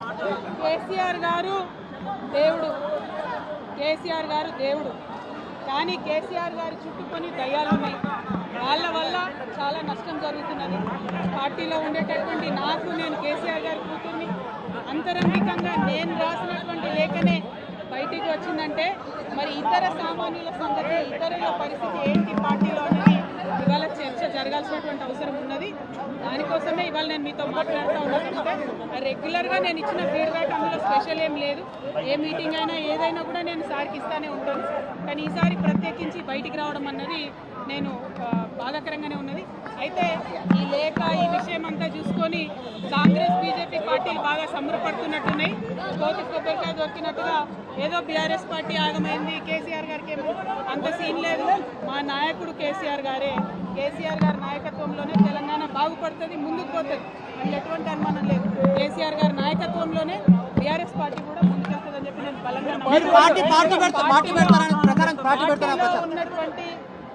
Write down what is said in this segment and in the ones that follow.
కేసీఆర్ గారు దేవుడు, కేసీఆర్ గారు దేవుడు. కానీ కేసీఆర్ గారు చుట్టుకొని దయ్యాలు ఉన్నాయి. వాళ్ళ వల్ల చాలా నష్టం జరుగుతున్నది. పార్టీలో ఉండేటటువంటి నాకు, నేను కేసీఆర్ గారి కూతుర్ని, అంతరంగికంగా నేను రాసినటువంటి లేఖనే బయటికి వచ్చిందంటే మరి ఇతర సామాన్యుల సంగతి, ఇతరుల పరిస్థితి ఏంటి పార్టీలో అనేది ఇవాళ చర్చ జరగాల్సినటువంటి అవసరం ఉన్నది. దానికోసమే ఇవాళ నేను మీతో మాట్లాడుతూ ఉన్నాను. రెగ్యులర్గా నేను ఇచ్చిన ఫీడ్బ్యాక్ అందులో స్పెషల్ ఏం లేదు. ఏ మీటింగ్ అయినా ఏదైనా కూడా నేను సార్కి ఇస్తానే ఉంటాను. కానీ ఈసారి ప్రత్యేకించి బయటికి రావడం అన్నది నేను బాధాకరంగానే ఉన్నది. అయితే ఈ లేఖ, ఈ విషయం అంతా చూసుకొని కాంగ్రెస్, బీజేపీ పార్టీలు బాగా సంబరపడుతున్నట్టున్నాయి. కోతి కొబ్బరికాయ దొరికినట్టుగా ఏదో బీఆర్ఎస్ పార్టీ ఆగమైంది, కేసీఆర్ గారికి ఏమో అంత సీన్ లేదు. మా నాయకుడు కేసీఆర్ గారే, కేసీఆర్ గారి నాయకత్వంలోనే తెలంగాణ బాగుపడుతుంది, ముందుకు పోతుంది. అందులో ఎటువంటి అనుమానం లేదు. కేసీఆర్ గారి నాయకత్వంలోనే బీఆర్ఎస్ పార్టీ కూడా ముందుకెళ్తుందని చెప్పి నేను బలంగా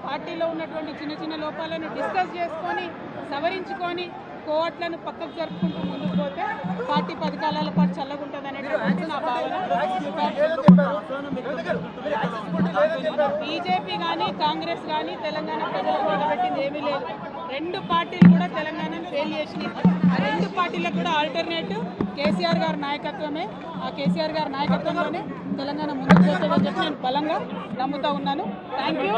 పార్టీలో ఉన్నటువంటి చిన్న చిన్న లోపాలను డిస్కస్ చేసుకొని, సవరించుకొని, కోవట్లను పక్కకు జరుపుకుంటూ ముందుకు పోతే పార్టీ 10 కాలాల పాటు చల్లగుంటుంది అనేటువంటి నా భావన. బీజేపీ కానీ కాంగ్రెస్ కానీ తెలంగాణ ప్రజలకు నిలబెట్టింది ఏమీ లేదు. 2 పార్టీలు కూడా తెలంగాణను ఫెయిల్ చేసినాయి. ఆ 2 పార్టీలకు కూడా ఆల్టర్నేటివ్ కేసీఆర్ గారి నాయకత్వమే. ఆ కేసీఆర్ గారి నాయకత్వంలోనే తెలంగాణ ముందుకు పోతుందని చెప్పి నేను బలంగా నమ్ముతా ఉన్నాను. Thank you.